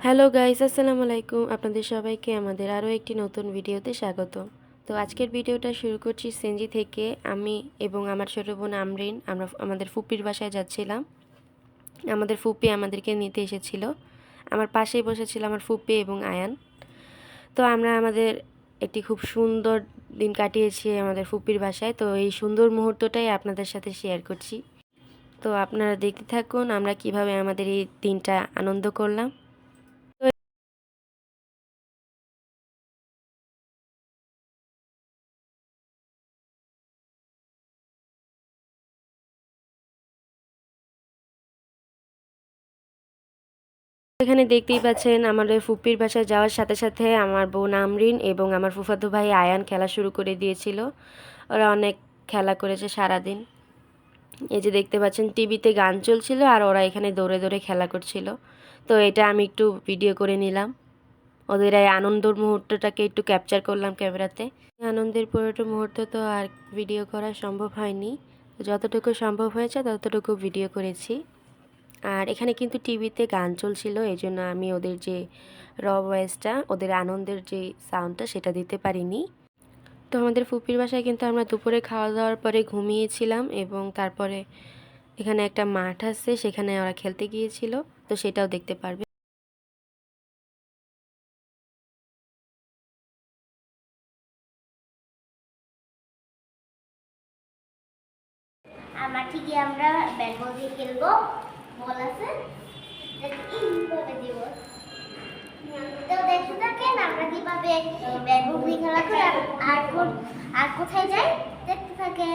Hello guys, আসসালামু আলাইকুম। আপনাদের সবাইকে আমাদের আরও একটি নতুন ভিডিওতে স্বাগত। তো আজকের ভিডিওটা শুরু করছি সেনজি থেকে। আমি এবং আমার ছোটো বোন আমরিন আমরা আমাদের ফুপির বাসায় যাচ্ছিলাম। আমাদের ফুপি আমাদেরকে নিতে এসেছিল। আমার পাশেই বসেছিল আমার ফুপি এবং আয়ান। তো আমরা আমাদের একটি খুব সুন্দর দিন কাটিয়েছি আমাদের ফুপির বাসায়। তো এই সুন্দর মুহূর্তটাই আপনাদের সাথে শেয়ার করছি। তো আপনারা দেখতে থাকুন আমরা কিভাবে আমাদের এই দিনটা আনন্দ করলাম। এখানে দেখতেই পাচ্ছেন আমাদের ফুপির বাসায় যাওয়ার সাথে সাথে আমার বোন আমরিন এবং আমার ফুফাতো ভাই আয়ান খেলা শুরু করে দিয়েছিল। ওরা অনেক খেলা করেছে সারাদিন। এই যে দেখতে পাচ্ছেন টিভিতে গান চলছিল আর ওরা এখানে দৌড়ে দৌড়ে খেলা করছিল। তো এটা আমি একটু ভিডিও করে নিলাম। ওদের এই আনন্দের মুহূর্তটাকে একটু ক্যাপচার করলাম ক্যামেরাতে। আনন্দের পুরোটা মুহূর্ত তো আর ভিডিও করা সম্ভব হয়নি। যতটুকু সম্ভব হয়েছে ততটুকু ভিডিও করেছি। আর এখানে কিন্তু টিভিতে গান চলছিল, এই জন্য আমি ওদের যে ভয়েসটা, ওদের আনন্দের যে সাউন্ডটা সেটা দিতে পারিনি। তো আমাদের ফুপির বাসায় কিন্তু আমরা দুপুরে খাওয়া দাওয়ার পরে ঘুমিয়েছিলাম এবং তারপরে এখানে একটা মাঠ আছে, সেখানে ওরা খেলতে গিয়েছিল। তো সেটাও দেখতে পারবে। আমার ঠিকই আমরা ব্যাট বল দিয়ে খেলবো। বল আছে এইভাবে দিব। তো দেখতে থাকেন আমরা কিভাবে ব্যাট বল দিয়ে খেলা করি আর কোথায় যাই দেখতে থাকেন।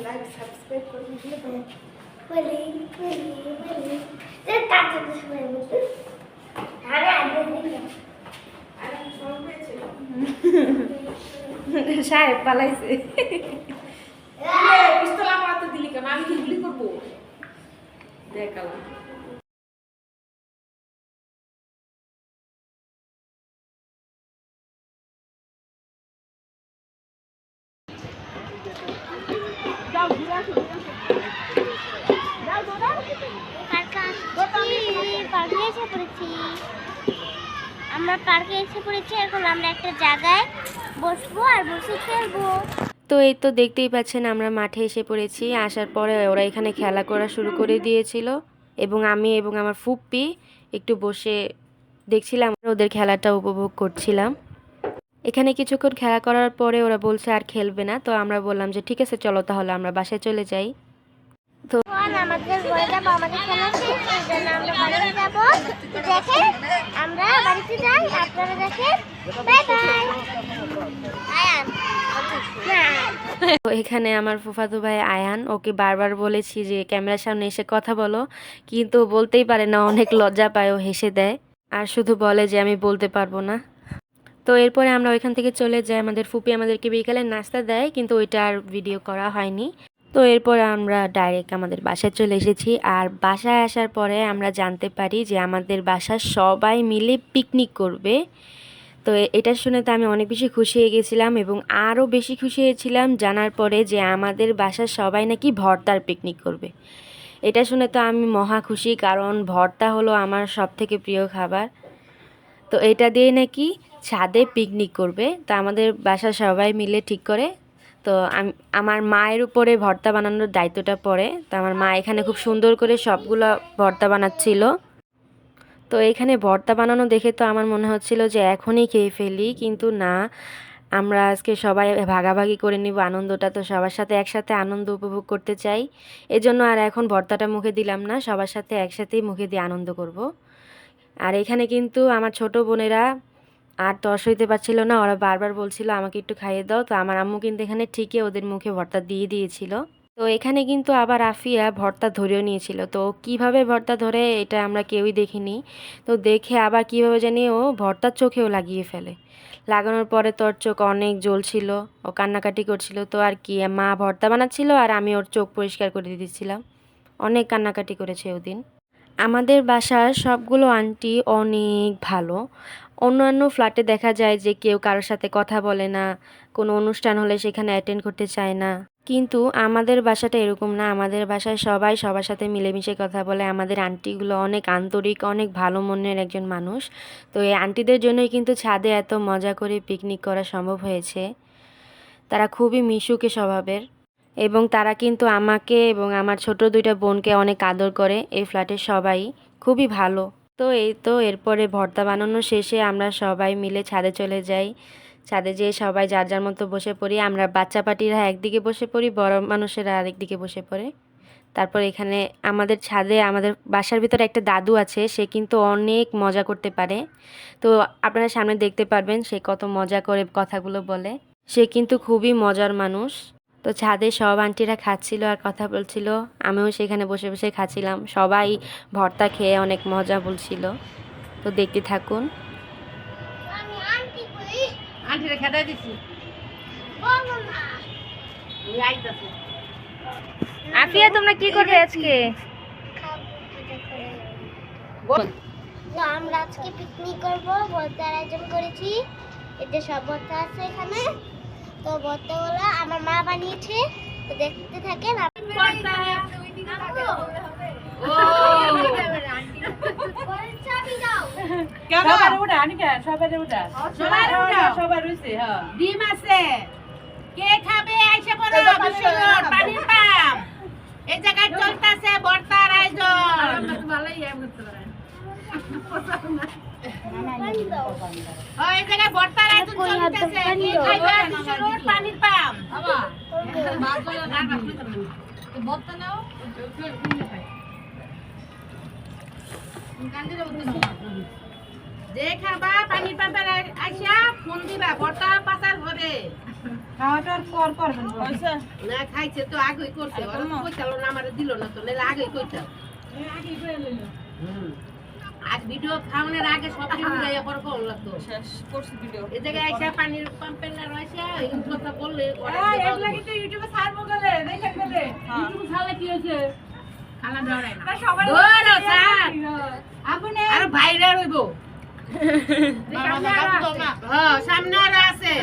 লাইক সাবস্ক্রাইব করে দিলে বলি কাটতে সময় বলতে আরে আগে দিন আরে সব হয়েছে সাহেব পালাইছে। পিস্তল আমার হাতে দিলি কেন? আমি কি গুলি করবো? দেখালাম। আমরা পার্কে এসে পড়েছি। এখন আমরা একটা জায়গায় বসবো আর বসে খেলবো। তো এই তো দেখতেই পাচ্ছেন আমরা মাঠে এসে পড়েছি। আসার পরে ওরা এখানে খেলা করা শুরু করে দিয়েছিল এবং আমি এবং আমার ফুপ্পি একটু বসে দেখছিলাম, ওদের খেলাটা উপভোগ করছিলাম। এখানে কিছুক্ষণ খেলা করার পরে ওরা বলছে আর খেলবে না। তো আমরা বললাম যে ঠিক আছে চলো তাহলে আমরা বাসায় চলে যাই। তো আমাদের ঘরে যাবো, আমাদের খেলা শেষ, এই জন্য আমরা বাড়িতে যাবো। দেখেন আমরা বাড়িতে যাই, আপনারা দেখেন। Bye bye. আয়ান তো এখানে আমার ফুফাতো ভাই আয়ান, ওকে বারবার বলেছি যে ক্যামেরার সামনে এসে কথা বলো, কিন্তু বলতেই পারে না, অনেক লজ্জা পায়, ও হেসে দেয় আর শুধু বলে যে আমি বলতে পারবো না। তো এরপরে আমরা ওইখান থেকে চলে যাই। আমাদের ফুপি আমাদেরকে বিকালে নাস্তা দেয়, কিন্তু ওইটা আর ভিডিও করা হয়নি। তো এরপর আমরা ডাইরেক্ট আমাদের বাসায় চলে এসেছি। আর বাসায় আসার পরে আমরা জানতে পারি যে আমাদের বাসার সবাই মিলে পিকনিক করবে। তো এটা শুনে তো আমি অনেক বেশি খুশি হয়ে গেছিলাম এবং আরও বেশি খুশি হয়েছিলাম জানার পরে যে আমাদের বাসার সবাই নাকি ভর্তার পিকনিক করবে। এটা শুনে তো আমি মহা খুশি, কারণ ভর্তা হলো আমার সবথেকে প্রিয় খাবার। তো এটা দিয়ে নাকি ছাদে পিকনিক করবে। তো আমাদের বাসার সবাই মিলে ঠিক করে। তো আমার মায়ের উপরে ভর্তা বানানোর দায়িত্বটা পড়ে। তো আমার মা এখানে খুব সুন্দর করে সবগুলো ভর্তা বানাচ্ছিল। তো এখানে ভর্তা বানানো দেখে তো আমার মনে হচ্ছিল যে এখনই খেয়ে ফেলি, কিন্তু না, আমরা আজকে সবাই ভাগাভাগি করে নিব আনন্দটা। তো সবার সাথে একসাথে আনন্দ উপভোগ করতে চাই, এজন্য আর এখন ভর্তাটা মুখে দিলাম না, সবার সাথে একসাথেই মুখে দিয়ে আনন্দ করব। আর এখানে কিন্তু আমার ছোট বোনেরা আর তর সইতে পারছিল না, ওরা বারবার বলছিল আমাকে একটু খাইয়ে দাও। তো আমার আম্মু কিন্তু এখানে ঠিকই ওদের মুখে ভর্তা দিয়ে দিয়েছিল। তো এখানে কিন্তু আবার আফিয়া ভর্তা ধরেও নিয়েছিল। তো কিভাবে ভর্তা ধরে এটা আমরা কেউই দেখিনি। তো দেখে আবার কিভাবে জানি ও ভর্তার চোখেও লাগিয়ে ফেলে। লাগানোর পরে তোর চোখ অনেক জ্বলছিল, ও কান্নাকাটি করছিল। তো আর কি, মা ভর্তা বানাচ্ছিল আর আমি ওর চোখ পরিষ্কার করে দিচ্ছিলাম। অনেক কান্নাকাটি করেছে ওদিন। আমাদের বাসার সবগুলো আন্টি অনেক ভালো। অন্যান্য ফ্ল্যাটে দেখা যায় যে কেউ কারোর সাথে কথা বলে না, কোনো অনুষ্ঠান হলে সেখানে অ্যাটেন্ড করতে চায় না। কিন্তু আমাদের বাসাটা এরকম না, আমাদের বাসায় সবাই সবার সাথে মিলেমিশে কথা বলে। আমাদের আন্টিগুলো অনেক আন্তরিক, অনেক ভালো মনের একজন মানুষ। তো এই আন্টিদের জন্যই কিন্তু ছাদে এত মজা করে পিকনিক করা সম্ভব হয়েছে। তারা খুবই মিশুকে স্বভাবের এবং তারা কিন্তু আমাকে এবং আমার ছোট দুইটা বোনকে অনেক আদর করে। এই ফ্ল্যাটের সবাই খুবই ভালো। তো এই তো এরপরে ভর্তা বানানো শেষে আমরা সবাই মিলে ছাদে চলে যাই। ছাদে যেয়ে সবাই যার যার মতো বসে পড়ি। আমরা বাচ্চা পাটিরা একদিকে বসে পড়ি, বড় মানুষেরা আরেকদিকে বসে পড়ে। তারপর এখানে আমাদের ছাদে আমাদের বাসার ভিতরে একটা দাদু আছে, সে কিন্তু অনেক মজা করতে পারে। তো আপনারা সামনে দেখতে পারবেন সে কত মজা করে কথাগুলো বলে। সে কিন্তু খুবই মজার মানুষ। তো ছাদে সব আন্টিরা খাচ্ছিল আর কথা বলছিল, আমিও সেখানে বসে বসে খাচ্ছিলাম। সবাই ভর্তা খেয়ে অনেক মজা বলছিল। তো দেখতে থাকুন। আমি আন্টি কই আন্টিরে খেতে দিছি বলো না ওই আইতাছে আফিয়া, তোমরা কি করবে আজকে? খাবো মজা করে। বল তো আমরা আজকে পিকনিক করব, ভর্তার আয়োজন করেছি। এতে সব ভর্তা আছে এখানে। তো ভর্তাগুলো আমার মা বানিয়েছে, তো দেখতে থাকেন। সবার উঠা আনিকা সবার উঠা সবার রইছে হ্যাঁ ডিম আছে কে খাবে আইসা পড়ো বিশ্বরোড পানির পাম্প এই জায়গায় চলতেছে ভর্তার আয়োজন ভালোই এম করতে পারেন এই জায়গায় ভর্তার আয়োজন চলতেছে কে খাবে বিশ্বরোড পানির পাম্প বাবা বাজলা না বাজলা তো ভর্তা নাও কান্দে যাবো যে খাবা পানির পাম্পের আইসা ফোন দিবা ভর্তা পাতার ঘরে খাওয়াটার পর করবেন পয়সা না খাইছে তো আগেই করছে ওরা কইতালো না আমারে দিল না তো নালে আগেই কইতা আগেই কইয়া লইল আজ ভিডিও খাওয়ানোর আগে সব কিছু যাইয়া পর কোন লাগতো শেষ করছি ভিডিও এই জায়গায় আইসা পানির পাম্পের না রইছে এই কথা বললে ওরা এগুলা কিন্তু ইউটিউবে ছাড়বো গেলে দেখেন গেলে ইউটিউবে ছাড়লে কি হইছে খালা দাঁড়ায় না সবাই বড় স্যার আপনি আর ভাইরা রইবো সামনে আর আছে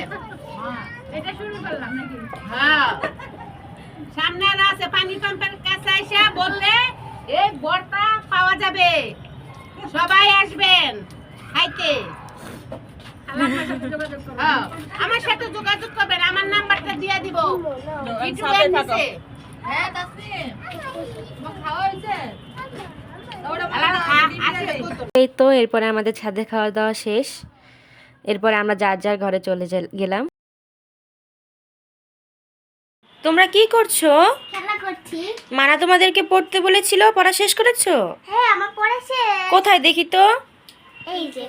এটা শুরু করলাম নাকি হ্যাঁ সামনে আর আছে পানি পাম্পের কাছে এসে বললে এই ভর্তা পাওয়া যাবে সবাই আসবেন খাইতে আমার সাথে যোগাযোগ করবেন আমার নাম্বারটা দিয়ে দিব ইউটিউবের নিচে হ্যাঁ তাসনিম খাওয়া হয়েছে এই তো এরপরে আমাদের ছাদে খাওয়া দাওয়া শেষ। এরপরে আমরা যার যার ঘরে চলে গেলাম। তোমরা কি করছো? খেলা করছি। মানা তোমাদেরকে পড়তে বলেছিল, পড়া শেষ করেছো? হ্যাঁ আমার পড়েছে। কোথায় দেখি তো? এই যে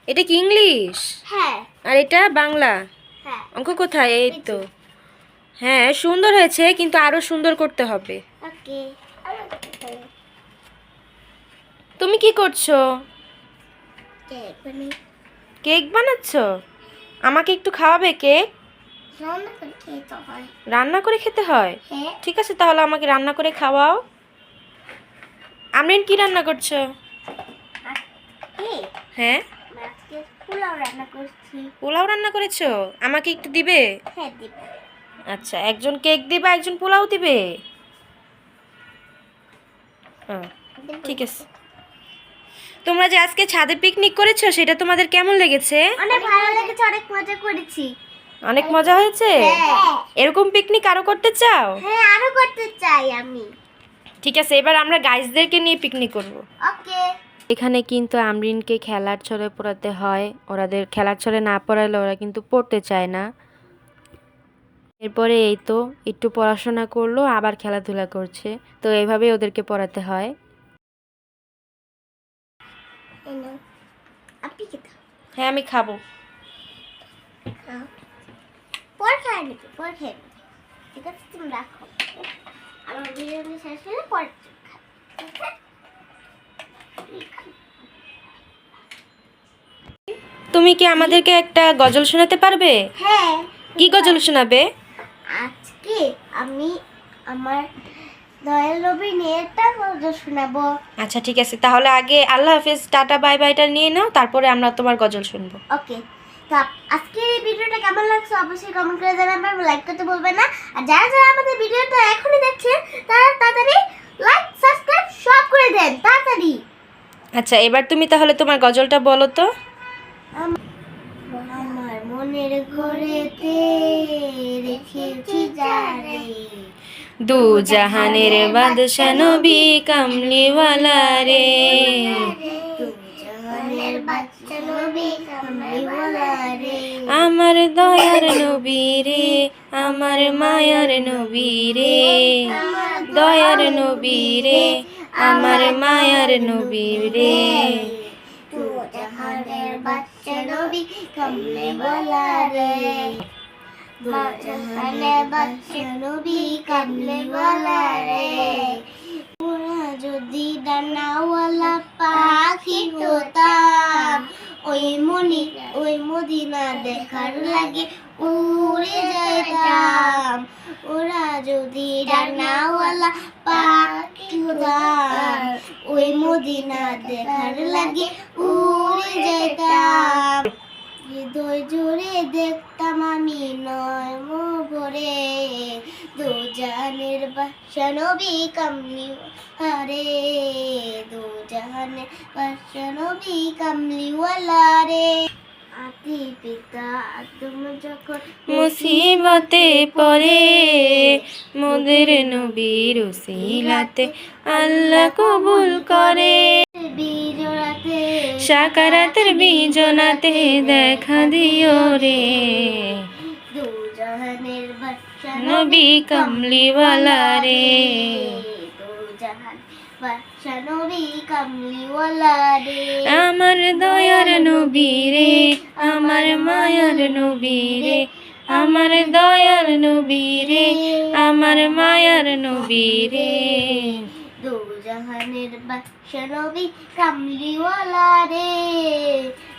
এটা কি ইংলিশ? হ্যাঁ আর এটা বাংলা? হ্যাঁ অঙ্ক কোথায়? এই তো। হ্যাঁ সুন্দর হয়েছে, কিন্তু আরো সুন্দর করতে হবে। ওকে। তুমি কি করছো? কেক বানাই। কেক বানাচ্ছো? আমাকে একটু খাওয়াবে কেক? রান্না করে খেতে হয়। রান্না করে খেতে হয়? হ্যাঁ ঠিক আছে, তাহলে আমাকে রান্না করে খাওয়াও। আমরিন কি রান্না করছো? এই হ্যাঁ আজকে পোলাও রান্না করছি। পোলাও রান্না করেছো? আমাকে একটু দিবে? হ্যাঁ দিব। আচ্ছা, একজন কেক দিবে, একজন পোলাও দিবে। ঠিক আছে। তোমরা যে আজকে ছাদে পিকনিক করেছো সেটা তোমাদের কেমন লেগেছে? অনেক ভালো লেগেছে, অনেক মজা করেছি। অনেক মজা হয়েছে? হ্যাঁ এরকম পিকনিক আরো করতে চাও? হ্যাঁ আরো করতে চাই আমি। ঠিক আছে, এবার আমরা গাইজদেরকে নিয়ে পিকনিক করব। ওকে। এখানে কিন্তু আমরিনকে খেলার ছলে পড়াতে হয়। ওরাদের খেলার ছলে না পড়ালে ওরা কিন্তু পড়তে চায় না। এরপরে এই তো একটু পড়াশোনা করলো, আবার খেলাধুলা করছে। তো এইভাবেই ওদেরকে পড়াতে হয়। আপনি কি খাও? হ্যাঁ আমি খাবো। পর খাই নাকি? পর খাই। ঠিক আছে তুমি রাখো, আমার বিরিয়ানি শেষ হলে পর খাই। তুমি কি আমাদেরকে একটা গজল শোনাতে পারবে? হ্যাঁ। কি গজল শোনাবে? আজকে আমি আমার দয়াল নবী নিয়ে একটা গজল শোনাবো। আচ্ছা ঠিক আছে, তাহলে আগে আল্লাহ হাফেজ টাটা বাই বাইটা নিয়ে নাও, তারপরে আমরা তোমার গজল শুনবো। ওকে। তো আজকের এই ভিডিওটা কেমন লাগছে অবশ্যই কমেন্ট করে জানাবেন, লাইক করতে ভুলবেন না। আর যারা যারা আমাদের ভিডিওটা এখনই দেখছেন তারা তাড়াতাড়ি লাইক সাবস্ক্রাইব সব করে দেন তাড়াতাড়ি। আচ্ছা, এবার তুমি তাহলে তোমার গজলটা বলো তো। আমার মনের ঘরেতে রেখেছি যারে, দু জাহানের বাদশা নবী কামলিওয়ালা রে, দু জাহানের বাচ্চা নবী কামলিওয়ালা রে, আমার দয়ার নবী রে, আমার মায়ার নবী রে, দয়ার নবী রে, আমার মায়ার নবী রে। দু জাহানের বাচ্চা নবী কামলিওয়ালা রে, দু জাহানের বাচ্চা নবী কামলিওয়ালা রে। ওরা যদি ডানাওয়ালা পাখি হতাম, ওই মদিনা দেখার লাগে উড়ে যেতাম। ওরা যদি ডানাওয়ালা পাখি হতাম, ওই মদিনা দেখার লাগে উড়ে যেতাম। হৃদয় জুড়ে দেখতাম আমি নয় ভরে, দু জাহানের বাদশা নবী কামলিওয়ালা রে, দু জাহানের বাদশা নবী কামলিওয়ালা রে। আদি পিতা আদম যখন মুসিবতে পড়ে, মোদের নবীর উসিলাতে আল্লাহ কবুল করে, বিজড়াতে সাকারাতের বিজনাতে দেখা দিও রে, দু জাহানের বাদশা নবী কামলিওয়ালা রে। দু জাহান বাদশা নবী কামলিওয়ালা রে। আমার দয়ার নবী রে, আমার মায়ার নবী রে, আমার দয়ার নবী রে, আমার মায়ার নবী রে। দু জাহানের বাদশা নবী কামলিওয়ালা রে,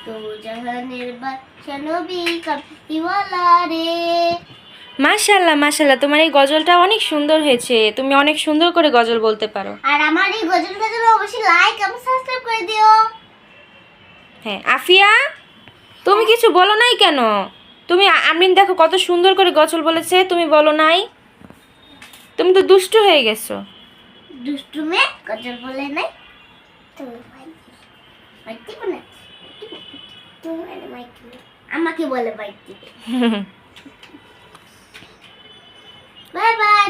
দু জাহানের বাদশা নবী কামলিওয়ালা রে। মাশাআল্লাহ মাশাআল্লাহ, তোমার এই গজলটা অনেক সুন্দর হয়েছে, তুমি অনেক সুন্দর করে গজল বলতে পারো। আর আমার এই গজলটা জন্য অবশ্যই লাইক এবং সাবস্ক্রাইব করে দিও। হ্যাঁ আফিয়া, তুমি কিছু বলো নাই কেন? তুমি আমিন দেখো কত সুন্দর করে গজল বলেছে, তুমি বলো নাই? তুমি তো দুষ্টু হয়ে গেছো। দুষ্টু মেয়ে গজল বলে নাই তুমি মাইতি বলে, তুমি মাইতি আমাকে বলে মাইতি। Bye bye.